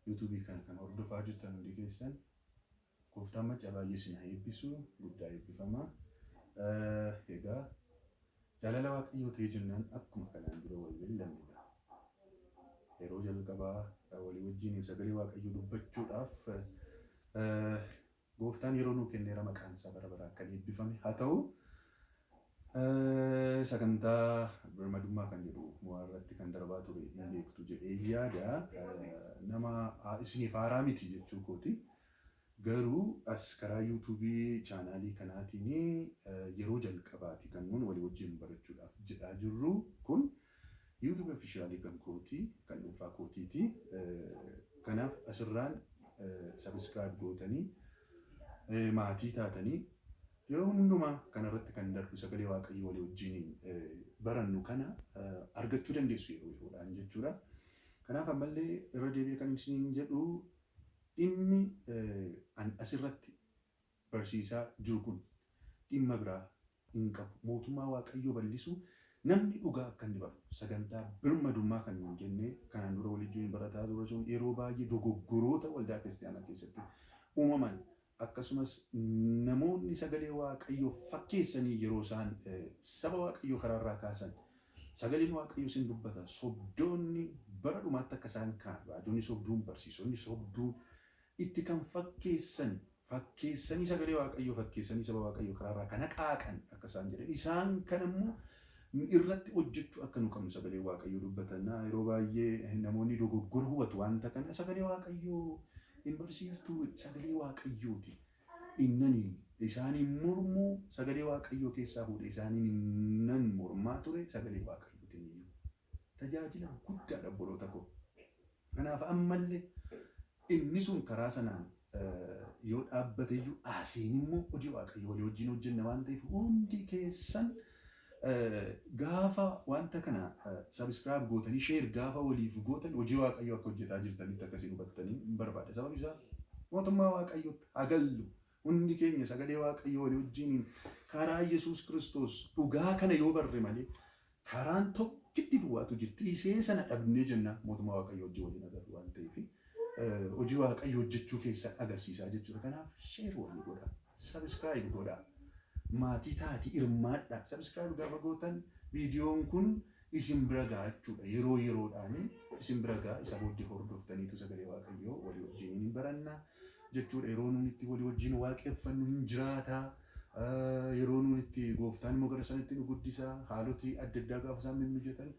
yuutuubii kana kan hordofaa jirtan hundi keessan gooftaan macca baay'ee isin haa eebbisu, guddaa eebbifamaa. Egaa jaalala Waaqayyoo ta'ee jennaan akkuma kanaan dura wal beellamnedha. Yeroo jalqabaa walii wajjin sagalee Waaqayyoo dubbachuudhaaf gooftaan yeroo nuu kenneera, maqaan isaa bara baraan kan eebbifame haa ta'u. Sagantaa birmadummaa kan jedhu mo'aa irratti kan darbaa ture hin beektu jedhee yaada. Nama isiniif haaraa miti jechuu kooti. Garuu as karaa yuutuubii chaanaalii kanaatiin yeroo jalqabaati kan nuun walii wajjin barachuudhaaf jedhaa jirru. Kun yuutuubii ofishaalii kan kooti, kan dhuunfaa kootiiti. Kanaaf asirraan sabiskiraayib gootanii maatii taatanii yeroo hundumaa kanarratti kan darbu sagalee Waaqayyoo walii wajjin barannu kana argachuu dandeessu yeroo yeroodhaan jechuudha. Kanaaf ammallee irra deebi'ee kan isiniin jedhu dhimmi asirratti barsiisaa jiru kun dhimma biraa hin qabu. Mootummaa Waaqayyoo bal'isu namni dhugaa akka inni baru sagantaa birmadummaa kan nuun jennee kanaan dura waliin barataa ture sun yeroo baay'ee dogoggoroota waldaa kiristaanaa keessatti uumaman akkasumas namoonni sagalee Waaqayyoo fakkeessanii yeroo isaan saba Waaqayyoo karaarraa kaasan sagaleen Waaqayyoo isin dubbata sobdoonni bara dhumaatti akka isaan kaan raajonni sobduun barsiisonni sobduun itti kan fakkeessanii sagalee Waaqayyoo fakkeessanii saba Waaqayyoo karaarraa kana qaaqan akka isaan jedhan isaan kan immoo irratti hojjechuu akka nu qabnu sagalee Waaqayyoo dubbatannaa yeroo baay'ee namoonni dogoggora hubatu wanta kana sagalee Waaqayyoo hin barsiiftuu sagalee Waaqayyooti. Innani isaanii mormuu sagalee Waaqayyoo keessaa fuudhee isaanii nan mormaa ture sagalee Waaqayyootiin iyyuu. Tajaajila guddaadha obboloota koo. Kanaaf ammallee inni sun karaa sanaan yoo dhaabbate iyyuu asiin immoo hojii Waaqayyoo walii wajjin hojjenna waan ta'eef hundi keessan gaafa wanta kana sabiskiraayib gootanii sheer gaafa waliif gootan hojii Waaqayyoo akka hojjetaa jirtanitti akkasiin hubattanii barbaada. Sababni isaa mootummaa Waaqayyootti agallu hundi keenya sagalee Waaqayyoo walii wajjin karaa Yesuus Kiristoos dhugaa kana yoo barre malee karaan tokkitti duwwaatu jirti. Isee sana dhabnee jenna mootummaa Waaqayyoo wajjin waliin agarru waan ta'eef hojii Waaqayyoo hojjechuu keessan agarsiisaa jechuudha. Kanaaf sheer walii godhaa, sabiskiraayib godhaa. Maatii taati hirmaadha. Sabiskiraayib gaafa gootan viidiyoon kun isin bira ga'a jechuudha. Yeroo yeroodhaan isin bira ga'a. Isa booddee hordoftaniitu sagalee Waaqayyoo walii wajjin hin baranna jechuudha. Yeroo nuun itti walii wajjin waaqeffannu hin jiraata. Yeroo nuun itti gooftaan immoo gara sanitti nu guddisa. Haaloti adda addaa gaafa isaan mijatan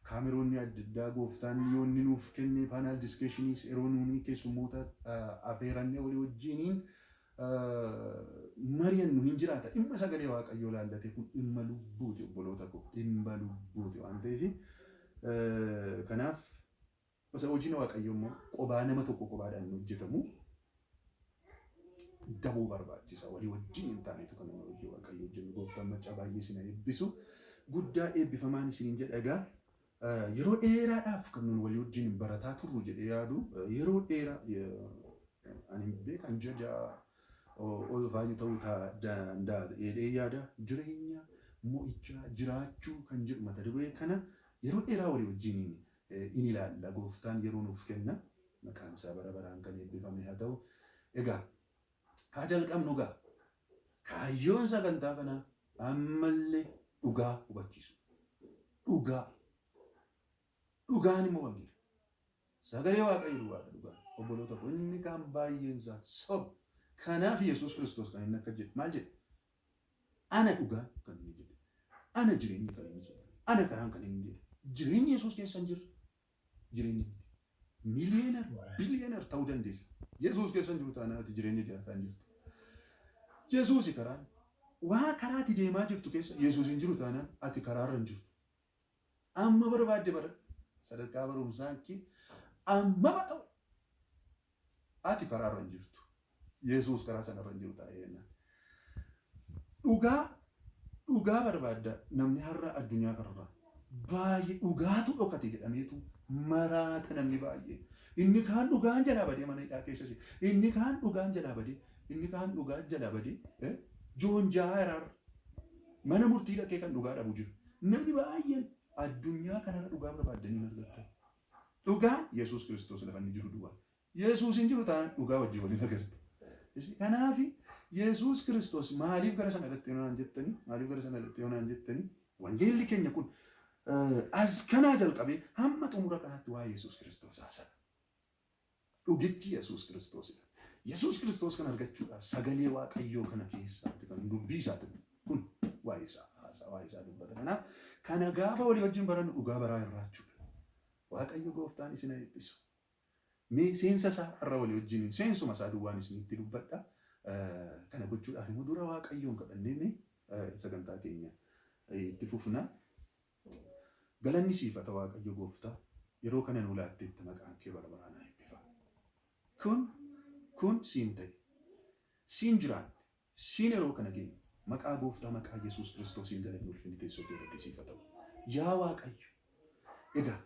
kaameroonni adda addaa gooftaan yoo inni nuuf kenne paanaal diskeshiniis yeroo nuun keessummoota affeerannee walii wajjiniin mari'annu hin jiraata. Dhimma sagalee Waaqayyoo laallate kun dhimma lubbuuti obboloota koo, dhimma lubbuuti waan ta'eef kanaaf hojiin Waaqayyoo immoo qobaa nama tokko qobaadhaan hojjetamu daboo barbaachisa. Walii wajjin hin taanetu kan hojii Waaqayyoo hojjennu. Gooftaan macca baay'ee isin eebbisu guddaa eebbifamaan isiniin jedha. Egaa yeroo dheeraadhaaf kan nuun walii wajjin barataa turru jedhee yaadu yeroo dheeraa ani beekan jaja ol baay'ee ta'uu danda'a jedhee yaada. Jireenya mo'ichaa jiraachuu kan jedhu mata duree kana yeroo dheeraa walii wajjin in ilaalla. Gooftaan yeroo nuuf kenna maqaan isaa bara baraan kan eebbifame haa ta'u. Egaa haa jalqabnu egaa kaayyoon sagantaa kanaa ammallee dhugaa hubachiisu. Dhugaan immoo wangeela. Sagalee Waaqayyoo dhugaadha dhugaan. Obboloota koo inni kaan baay'een isaa soba. Kanaaf Yesuus Kiristoos kan inni akka jedhe maal jedhe? Ana dhugaan kan inni jedhe. Ana jireenyi kan inni jedhe. Ana karaan kan inni jedhe. Jireenyi Yesuus keessa hin jirre. Jireenyi miliyeenar biliyeenar ta'uu dandeessa. Yesuus keessa hin jiru taanaan ati jireenya jiraataa hin jirtu. Yesuusi karaan waa karaatti deemaa jirtu keessa Yesuus hin jiru taanaan ati karaarra hin jirtu. Amma barbaadde bara sadarkaa barumsaa kee amma ta'u ati karaarra hin jirtu. Yesuus karaa sanarra hin jiru taa'ee jennaan. Dhugaa barbaadda namni har'a addunyaa kanarraa baay'ee dhugaatu dhokate jedhameetu maraata namni baay'ee. Inni kaan dhugaan jalaa badee mana hidhaa keessas. Inni kaan dhugaan jalaa badee. Inni kaan dhugaan jalaa badee. Joon jaarar mana murtii dhaqee kan dhugaa dhabu jiru. Namni baay'een addunyaa kanarra dhugaa barbaaddanii argattan. Dhugaan Yesuus Kiristoos lafa inni jiru dhugaa. Yesuus hin jiru taanaan dhugaa wajjin waliin agartu. Kanaaf Yesuus Kiristoos maaliif gara sana irratti yoonaan jettanii maaliif gara sana irratti yoonaan jettanii wangeelli keenya kun as kanaa jalqabee hamma xumura kanaatti waa Yesuus Kiristoos haasa'a. Dhugichi Yesuus Kiristoosidha. Yesuus Kiristoos kan argachuudhaaf sagalee Waaqayyoo kana keessaatti kan dubbii isaati kun waa'ee isaa dubbata. Kanaaf kana gaafa walii wajjin barannu dhugaa baraa irraachuudha. Waaqayyo gooftaan isin eebbisu. Mee seensa isaa irra walii wajjin seensuma isaa duwwaan isinitti dubbadha. Kana gochuudhaaf immoo dura Waaqayyoon kadhannee sagantaa keenya itti fufna. Galanni siif haa ta'u Waaqayyo gooftaa yeroo kana nu laatteetti maqaan kee bara baraan haa eebbifamu. Kun siin ta'e siin jiraan siin yeroo kana geenye maqaa gooftaa maqaa Yesuus Kiristoosiin galanni ulfinni teessoo kee irratti siif haa ta'u. Yaa Waaqayyo egaa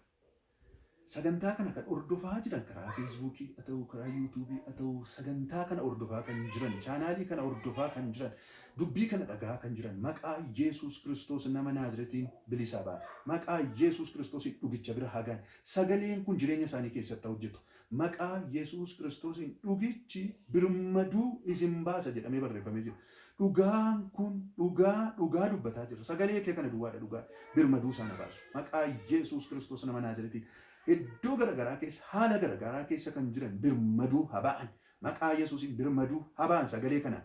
sagantaa kana kan hordofaa jiran karaa Feesbuukii haa ta'u karaa Yuutuubii haa ta'u sagantaa kana hordofaa kan jiran chaanaalii kana hordofaa kan jiran dubbii kana dhagaa kan jiran maqaa Yesuus Kiristoos nama Naazretiin bilisa ba'a. Maqaa Yesuus Kiristoosiin dhugicha bira hagaan sagaleen kun jireenya isaanii keessatti hojjetu. Maqaa Yesuus Kiristoosiin dhugichi birmaduu isin baasa jedhamee barreeffamee jira. Dhugaan kun dhugaa dubbataa jira. Sagalee kee kana duwwaadha dhugaa birmaduu sana baasu. Maqaa Yesuus Kiristoos nama Naazretiin iddoo garagaraa keessa haala garagaraa keessa kan jiran birmaduu haba'an. Maqaa Yesuusiin birmaduu haba'an sagalee kana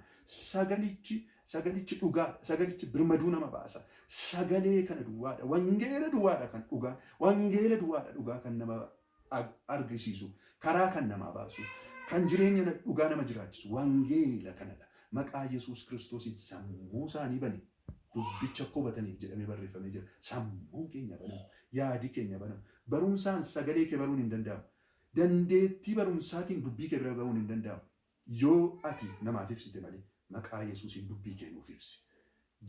sagalichi dhugaa sagalichi birmaduu nama baasa. Sagalee kana duwwaadha wangeela duwwaadha kan dhugaa wangeela duwwaadha dhugaa kan nama argisiisu karaa kan nama baasu kan jireenya dhugaa nama jiraachisu wangeela kanadha. Maqaa Yesuus Kiristoosiin sammuu isaanii bane dubbicha hubataniif jedhamee barreeffamee jira. Sammuun keenya banamu yaadi keenya banamu barumsaan sagalee kee baruun hin danda'amu. Dandeettii barumsaatiin dubbii kee bira ga'uun hin danda'amu. Yoo ati namaaf ibsite malee maqaa Yesuusiin dubbii kee nuuf ibsi.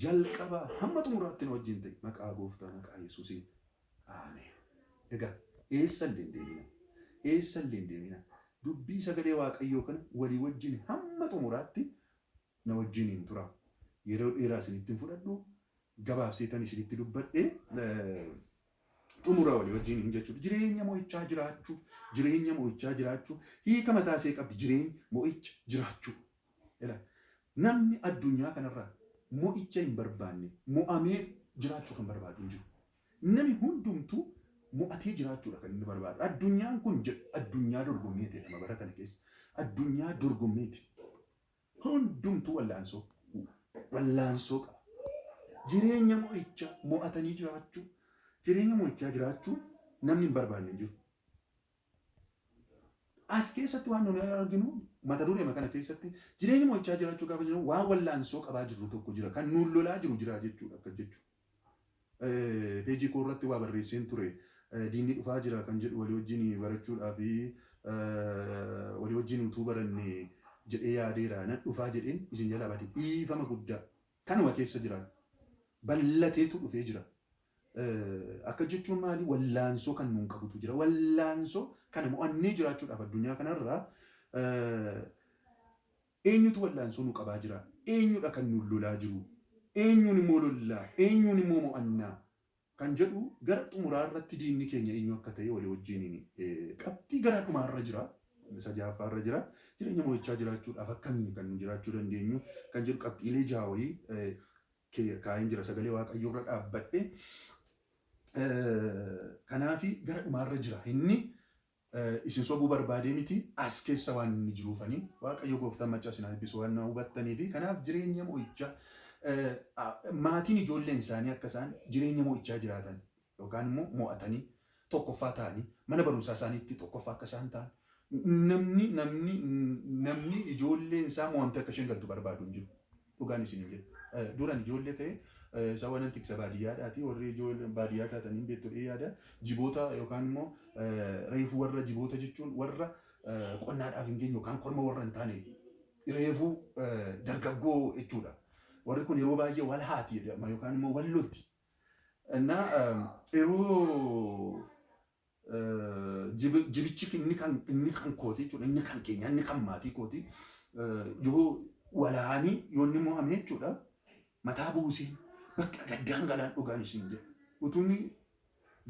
Jalqabaa hamma xumuraatti nu wajjin ta'e maqaa gooftaa maqaa Yesuusiin. Ameen. Egaa eessa illee hin deemina. Dubbii sagalee Waaqayyoo kana walii wajjin hamma xumuraatti na wajjin hin tura. Yeroo dheeraa isinittiin fudhadhu gabaabseetan isinitti dubbadhee xumura walii wajjin hin jechuudha. Jireenya mo'ichaa jiraachuu hiika mataa isee qabdi. Jireenya mo'icha jiraachuu. Namni addunyaa kanarraa mo'icha hin barbaanne mo'amee jiraachuu kan barbaadu hin jiru. Namni hundumtuu mo'atee jiraachuudha kan inni barbaadu. Addunyaan kun addunyaa dorgommeeti jedhama bara kana keessa. Addunyaa dorgommeeti. Hundumtuu wallaansoo qaba. Jireenya mo'icha mo'atanii jiraachuu jireenya mo'ichaa jiraachuu namni hin barbaanne hin jiru. As keessatti waan nuti arginu mata duree kana keessatti jireenya mo'ichaa jiraachuu gaafa jennu waan wallaansoo qabaa jirru tokko jira kan nuun lolaa jiru jira jechuudha akka jechuudha. Peejii koo irratti waa barreesseen ture diinni dhufaa jira kan jedhu walii wajjin barachuudhaa fi walii wajjin utuu baranne jedhee yaadeera nan dhufaa jedheen isin jalaa baate dhiifama guddaa kanuma keessa jira ballateetu dhufee jira. Akka jechuun maali wallaansoo kan nuun qabutu jira. Wallaansoo kana mo'annee jiraachuudhaaf addunyaa kanarraa eenyutu wallaansoo nu qabaa jira? Eenyudha kan nuun lolaa jiru? Eenyuun immoo lollaa? Eenyuun immoo mo'annaa? Kan jedhu gara xumuraa irratti diinni keenya eenyu akka ta'e walii wajjin qabxii gara dhumaarra jira. Isa jaffaarra jira. Jireenya mo'ichaa jiraachuudhaaf akkamiin kan nu jiraachuu dandeenyu kan jedhu qabxiilee jaha wayii kaa'een jira sagalee Waaqayyoo irra dhaabbadhe. Kanaafi gara dhumaarra jira. Inni isin sobuu barbaadee miti as keessa waan inni jiruufanii Waaqayyo gooftaan machaa isin eebbisu waan hubattanii fi kanaaf jireenya mo'ichaa maatiin ijoolleen isaanii akka isaan jireenya mo'ichaa jiraatan yookaan immoo mo'atanii tokkoffaa ta'anii mana barumsaa isaaniitti tokkoffaa akka isaan ta'an namni ijoolleen isaa mo'amtee akka isheen galtu barbaadu hin jiru. Dhugaan isin jedhu. Duraan ijoollee ta'e isa waan tiksa baadiyyaadhaati warri ijoollee baadiyyaa taatanii beektu yaada jiboota yookaan immoo reefuu warra jiboota jechuun warra qonnaadhaaf hin geenye yookaan korma warra hin taane reefuu dargaggoo jechuudha. Warri kun yeroo baay'ee wal haati jedhama yookaan immoo wal lolti. Innaa yeroo jibichi inni kan kooti jechuudha inni kan keenya inni kan maatii kooti yoo walaanii yoo inni mo'ame jechuudha mataa buusee bakka gaddaan galaan dhugaan isin jedhu utuunni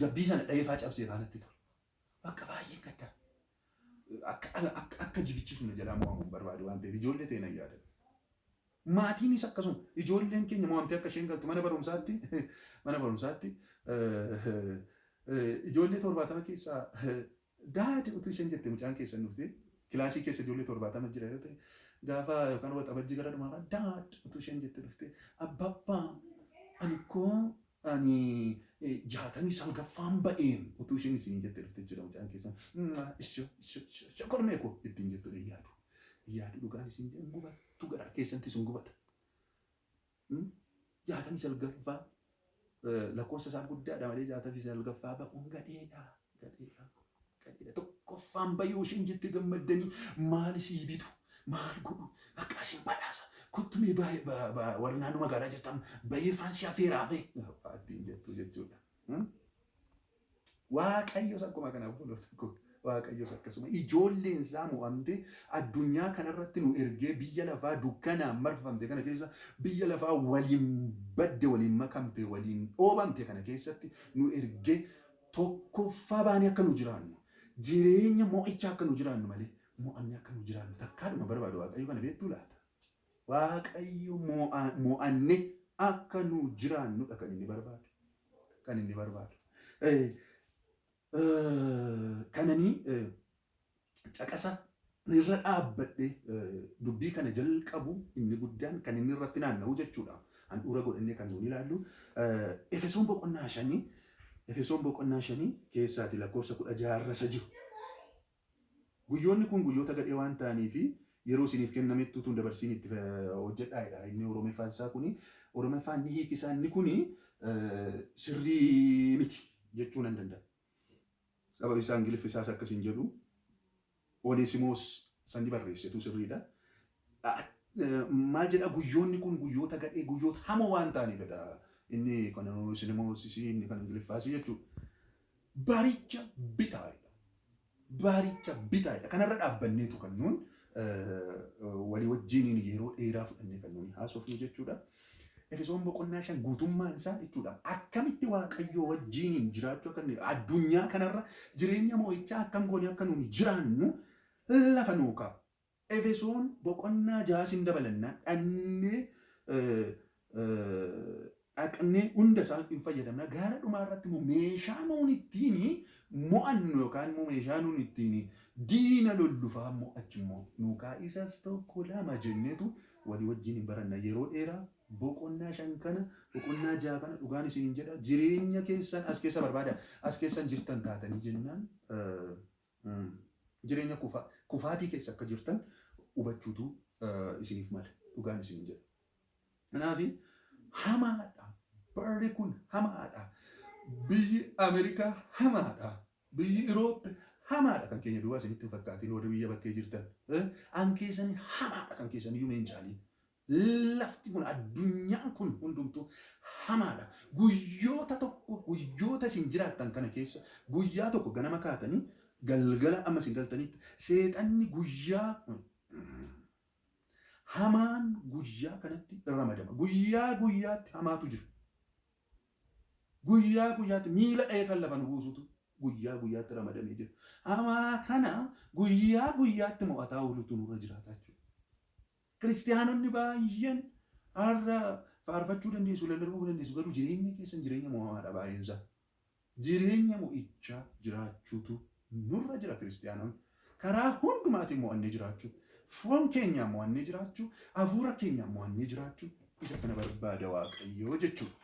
jabbii sana dhayeefaa cabsee faanatti ture bakka baay'ee gaddaa akka akka jibichisu na jalaa mo'amuun barbaadu waan ta'eef ijoollee ta'e na yaada. Maatiinis akkasuma ijoolleen keenya mo'amtee akka isheen galtu mana barumsaatti ijoollee 70 keessaa daadi utuu isheen jette mucaan keessan dhuftee kilaasii keessa ijoollee 70 jira yoo ta'e gaafa yookaan waxabajjii gara dhumaa daadi utuu isheen jette dhuftee abbabbaa ani 69ffaan ba'een utuu isheen isin jette dhuftee jira mucaan keessan ishoo kormee koo ittiin jettu yaadu dhugaan isin gubattu garaa keessatti sun gubata. 69ffaa lakkoofsa isaa guddaadha malee 69ffaa ba'uun gadheedha. Tokkoffaan bayyoo isheen jettee gammaddanii maal isii bitu maal godhu akka isin badhaasa kottumee warra naannoo magaalaa jirtan bayyee faansii affeeraa ba'e ittiin jettu jechuudha. Waaqayyos akkuma kanaaf Waaqayyos akkasuma ijoolleen isaa mo'amtee addunyaa kanarratti nu ergee biyya lafaa dukkanaan marfamte kana keessa biyya lafaa waliin badde waliin makamte waliin dhoobamte kana keessatti nu ergee tokkoffaa baanii akka nu jiraannu jireenya mo'icha akka nu jiraannu malee mo'amni akka nu jiraannu takkaadhuma barbaadu Waaqayyo kana beektuu laata. Waaqayyo mo'annee akka nu jiraannudha kan inni barbaadu. Kananii caqasa irra dhaabbadhee dubbii kana jalqabu inni guddaan kan inni irratti naanna'u jechuudha. Handhuura godhannee kan nuun ilaallu Efesoon boqonnaa 5 keessaati lakkoofsa 16 jiru. Guyyoonni kun guyyoota gadhee waan ta'aniif yeroo isiniif kennametti utuu dabarsiin itti hojjedhaadha. Inni Oromeeffaan isaa kuni Oromeeffaan ni hiikisaa inni kuni sirrii miti jechuu nan danda'a. Sababi isaa Ingiliffisaas akkasiin jedhu Oneesimoos sanni barreessetu sirriidha. Maal jedha guyyoonni kun guyyoota gadhee guyyoota hamoo waan ta'aniifidha. Inni kan Oneesimoos inni kan Ingiliffaas jechuudha. Baaricha bitaadha. Kanarra dhaabbanneetu kan nuun walii wajjiniin yeroo dheeraa fudhannee kan nuun haasofnu jechuudha. Efesoon boqonnaa 5 guutummaan isaa jechuudha. Akkamitti Waaqayyoo wajjiniin jiraachuu akka addunyaa kanarra jireenya mo'ichaa akkam goonee akka nuun jiraannu lafa nuu kaa'a. Efesoon boqonnaa 6 dabalannaan dhaqnee hunda isaa hin fayyadamna. Gaara dhumaa irratti immoo meeshaa nuun ittiin mo'annu yookaan immoo meeshaa nuun ittiin diina lollufaa mo'achu immoo nuu kaa'a. Isas tokko lama jenneetu walii wajjin hin baranna yeroo dheeraa boqonnaa 5 kana boqonnaa 6 kana dhugaan isin jedha jireenya keessan as keessa barbaada as keessan jirtan taatanii jennaan jireenya kufaatii keessa akka jirtan hubachuutu isiniif mala dhugaan isin jedha. Kanaaf hamaadha barri kun hamaadha biyyi Ameerikaa hamaadha biyyi Irooppe hamaadha kan keenya duwwaa isinitti hin fakkaatiin warri biyya bakkee jirtan an keessanii hamaadha kan keessanii yuumeen caalii. Lafti kun addunyaan kun hundumtuu hamaadha. Guyyoota isin jiraattan kana keessa guyyaa tokko ganama kaatanii galgala amma isin galtanitti seexanni guyyaa hamaan guyyaa kanatti ramadama. Guyyaatti hamaatu jira. Guyyaatti miila dha'ee kan lafa nu buusutu guyyaatti ramadamee jira. Hamaa kana guyyaatti mo'ataa oolutu nurra jiraataa jechuudha. Kiristiyaanonni baay'een har'a faarfachuu dandeessu, lallabuu dandeessu garuu jireenya keessan jireenya mo'amaadha baay'eensa. Jireenya mo'ichaa jiraachuutu nurra jira kiristiyaanonni. Karaa hundumaatiin mo'annee jiraachuu, foon keenyaan mo'annee jiraachuu, hafuura keenyaan mo'annee jiraachuu isa kana barbaada Waaqayyoo jechuudha.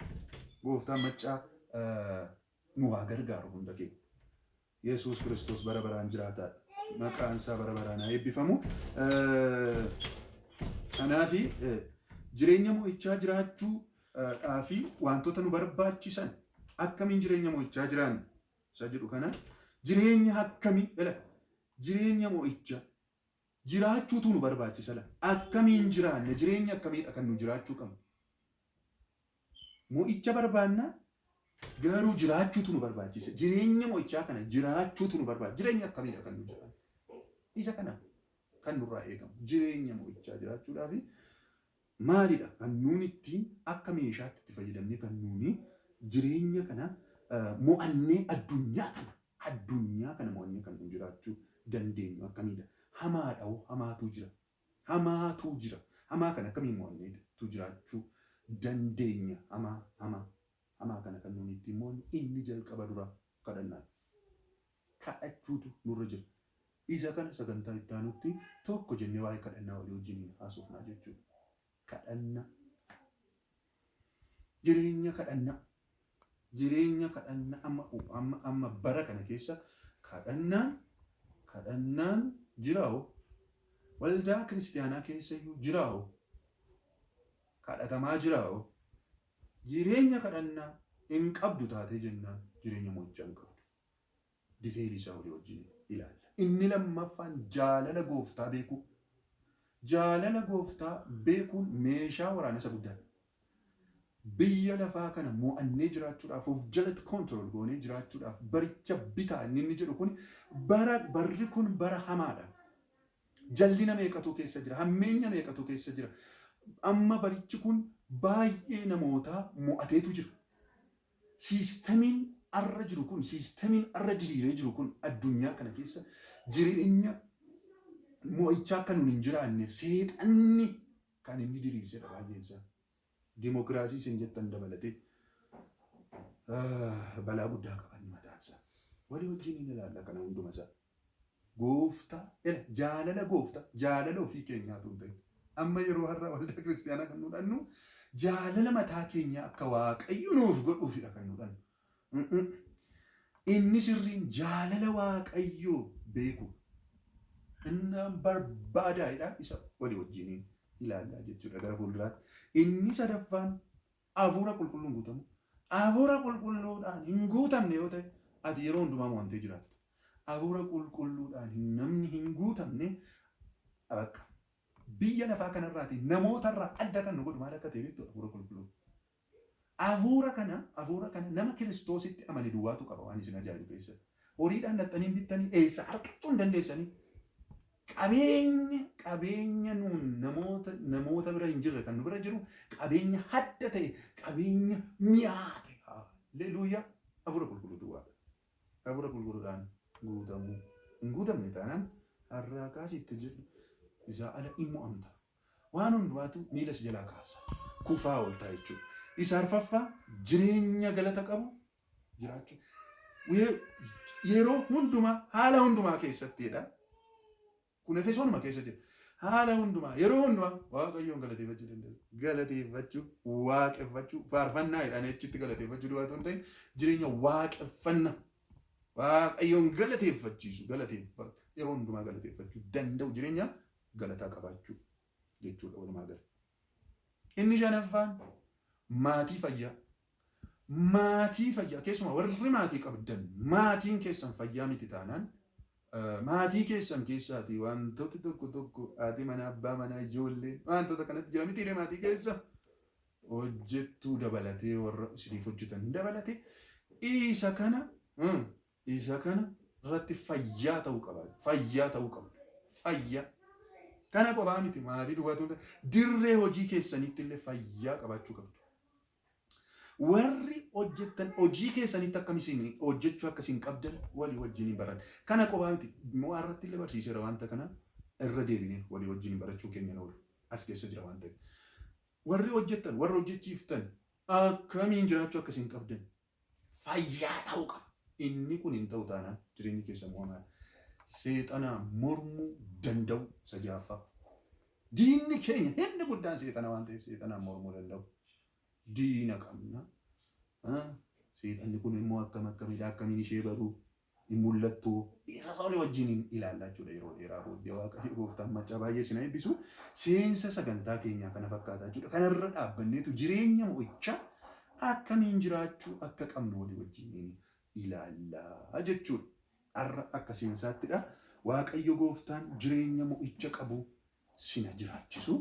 Gooftaan maccaa nu haa gargaaru hunda keenya. Yesuus Kiristoos bara baraan jiraataadha. Maqaan isaa bara baraan haa eebbifamu. Kanaaf jireenya mo'ichaa jiraachuu fi wantoota nu barbaachisan akkamiin jireenya mo'ichaa jiraannu isa jedhu kana jireenya akkamii jireenya mo'ichaa jiraachuutu nu barbaachisa akkamiin jiraanne jireenya akkamiidha kan nu jiraachuu qabnu mo'icha barbaanna garuu jiraachuutu nu barbaachisa jireenya mo'ichaa kana jiraachuutu nu barbaachisa jireenya akkamiidha kan nu jiraanne isa kana kan nurraa eegamu jireenya mo'ichaa jiraachuudhaaf maalidha kan nuun ittiin akka meeshaatti itti fayyadamnee kan nuuni jireenya kana mo'annee addunyaa kana mo'annee kan nu jiraachuu dandeenyu akkamidha hamaadha hamaatu jira. Hamaatu jira. Hamaa kana akkamiin mo'anneetu jiraachuu dandeenya. Hamaa kana kan nuti ittiin mo'annu inni jalqaba dura kadhannaa. Kadhachuutu nurra jira. Isa kana sagantaa itti aanutti tokko jennee waa'ee kadhannaa walii wajjin haasofnaa jechuudha. Kadhannaa. Jireenya kadhannaa amma bara kana keessa kadhannaan jiraa'u. Waldaa kiristaanaa keessa iyyuu jiraa'u. Kadhatamaa jiraa'u. Jireenya kadhannaa hin qabdu taatee jennaan jireenya mo'ichaa hin qabdu. Diteelii isaa walii wajjin ilaalla. Inni lammaffaan jaalala gooftaa beekuu. Jaalala gooftaa beekuun meeshaa waraana isa guddaadha. Biyya lafaa kana mo'annee jiraachuudhaaf of jalatti koontirool goonee jiraachuudhaaf baricha bitaa inni jedhu kun barri kun bara hamaadha. Jallina meeqatu keessa jira? Hammeenya meeqatu keessa jira? Amma barichi kun baay'ee namoota mo'ateetu jira. Siistamiin arra jiru kun, siistamiin arra diriiree jiru kun addunyaa kana keessa jireenya mo'ichaa akka nuun hin jiraanneef seexanni kan inni diriirsedha baay'een isaa. Dimokiraasii isin jettan dabalatee balaa guddaa qaban mataansaa. Walii wajjin ilaalla kana hunduma isaa. Gooftaa, jaalala ofii keenyaatu hin ta'in. Amma yeroo har'aa waldaa kiristaanaa kan nu dhannu jaalala mataa keenyaa akka Waaqayyo nuuf godhuufidha kan nu dhannu. Inni sirriin jaalala Waaqayyoo beeku. Innaan barbaadaadha isa walii wajjin ilaallaa jechuudha gara fuulduraatti. Inni sadaffaan hafuura qulqulluun guutamu. Hafuura qulqulluudhaan hin guutamne yoo ta'e ati yeroo hundumaa mo'antee jiraatta. Hafuura qulqulluudhaan namni hin guutamne bakka biyya lafaa kanarraati namootarraa adda kan nu godhu maal akka ta'e beektu hafuura qulqulluu. Hafuura kana nama Kiristoositti amane duwwaatu qaba waan isin ajaa'ibu keessatti. Horiidhaan dhaxxanii bittanii eessa argachuu hin dandeessanii. Qabeenya nuun namoota bira hin jirre kan nu bira jiru qabeenya hadda ta'e qabeenya mi'aate. Haleluuyaa hafuura qulqulluu duwwaadha. Hafuura qulqulluudhaan guutamuu hin guutamne taanaan har'aa kaasitti jedhu isaa ala hin mo'amta. Waan hundumaatu miila si jalaa kaasa. Kufaa ooltaa jechuudha. Isa arfaffaa jireenya galata qabu jiraachuu. Yeroo hundumaa haala hundumaa keessattidha. Kun Efesoonuma keessa jira. Haala hundumaa yeroo hundumaa Waaqayyoon galateeffachuu dandeessu. Galateeffachuu, waaqeffachuu, faarfannaa jedhaan achitti galateeffachuu duwwaatu hin ta'in jireenya waaqeffannaa. Waaqayyoon galateeffachiisu yeroo hundumaa galateeffachuu danda'u jireenya galataa qabaachuu jechuudha walumaa gala. Inni shanaffaan maatii fayyaa. Maatii fayyaa keessumaa warri maatii qabdan maatiin keessan fayyaa miti taanaan maatii keessan keessaati wantoota tokko haati mana abbaa mana ijoollee wantoota kanatti jira miti maatii keessa hojjettuu dabalatee warra isiniif hojjetan dabalatee isa kana irratti fayyaa ta'uu qaba. Fayyaa kana qofaa miti maatii duwwaatu dirree hojii keessanitti illee fayyaa qabaachuu qabdu. Warri hojjettan hojii keessanitti akkamiin hojjechuu akkasiin qabdan walii wajjin baran. Kana qofaa miti mo'arratti illee barsiiseera wanta kana irra deebinee walii wajjin barachuu keenya oolu as keessa jira waan ta'eef. Warri hojjettan warri hojjechiiftan akkamiin jiraachuu akkasiin qabdan fayyaa ta'uu qaba. Inni kun hin ta'u taanaan jireenyi keessa mo'amaadha. Seexanaa mormuu danda'u sajaaffaa. Diinni keenya inni guddaan seexana waan ta'eef seexanaa mormuu danda'u. Diina qabna. Seexanni kun immoo akkamiin ishee baruu hin mul'attu. Isa soolii wajjin ilaallaa jechuudha yeroo dheeraa booddee Waaqayyo gooftaan machaa baay'ee sina eebbisu. Seensa sagantaa keenyaa kana fakkaataa jechuudha. Kanarra dhaabbanneetu jireenya mo'ichaa akkamiin jiraachuu akka qabnu walii wajjin ilaallaa jechuudha. Har'a akka seensaattidha. Waaqayyo gooftaan jireenya mo'icha qabu sina jiraachisu.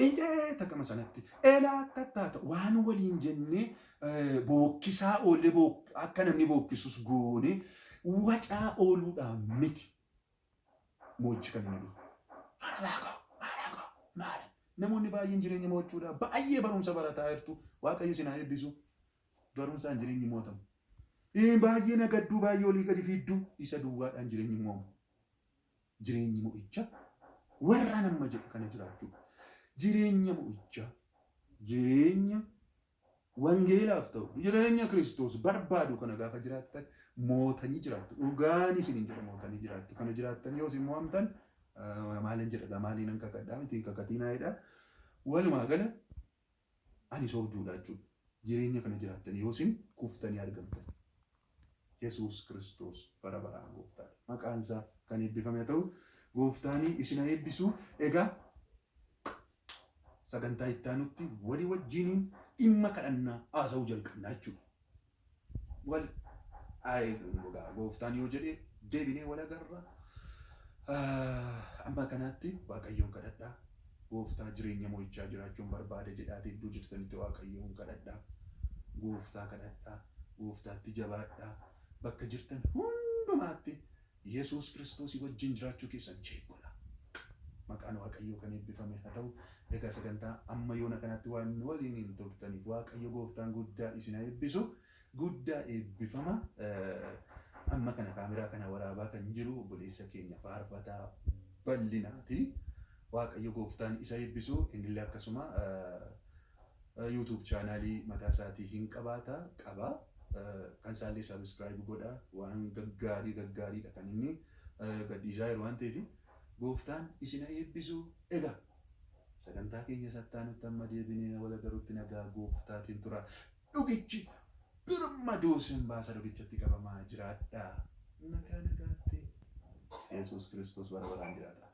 Eenjee takkama sanatti eelaa akka taata waan waliin jennee bookkisaa oolee akka namni bookkisus goone wacaa ooluudhaan miti. Mo'ichi kan inni dhufu. Maali? Namoonni baay'een jireenya mo'achuudhaaf baay'ee barumsa barataa jirtu. Waaqayyo sinaa eebbisu. Barumsaan jireenyi mo'atamu. Baay'ee nagadduu baay'ee olii gadi fidduu isa duwwaadhaan jireenyi mo'amu. jireenyi mo'icha warra nama jedhe kana jiraachuu jireenya mo'icha jireenya wangeelaaf ta'u jireenya Kiristoos barbaadu kana gaafa jiraattan mootanii jiraattu dhugaan isiniin jedha mootanii jiraattu kana jiraattan yoo isin mo'amtan maaliin jedha maaliin an kakadhaa miti kakatiinaayidha walumaa gala ani soobduudha jechuudha jireenya kana jiraattan yoo isin kuftanii argamtan Yesuus Kiristoos bara baraan gooftaa maqaan isaa kan eebbifame ta'u gooftaanii isin eebbisu egaa sagantaa ittaanutti walii wajjiniin dhimma kadhannaa haasa'uu jalqabnaa jechuudha. Wal gooftaan yoo jedhee deebinee wal agarra. Amma kanaatti Waaqayyoon kadhadhaa. Gooftaa jireenya mo'ichaa jiraachuun barbaada jedhaati iddoo jirtanitti Waaqayyoon kadhadhaa. Gooftaa kadhadhaa. Gooftaatti jabaadhaa. Bakka jirtan hundumaatti Yesuus Kiristoos wajjin jiraachuu keessan cheekola. Maqaan Waaqayyoo kan eebbifame haa ta'u. Egaa sagantaa amma yoona kanatti waan waliin hin turtaniif Waaqayyo gooftaan guddaa isin eebbisu guddaa eebbifama. Amma kana kaameraa kana waraabaa kan jiru obboleessa keenya faarfataa bal'inaati. Waaqayyo gooftaan isa eebbisu innillee akkasuma YouTube chaanaalii mataa isaatii hin qabaata qaba. Kan isaallee subscribe godha waan gaggaarii kan inni gadhiisaa jiru waan ta'eef gooftaan isin eebbisu egaa sagantaa keenya sattaanutti amma deebinee wal agaruutti nagaa gooftaatiin tura dhugichi birmaduu sin baasa dhugichatti qabamaa jiraadha nagaa nagaatti Yesuus Kiristoos bara baraan jiraata.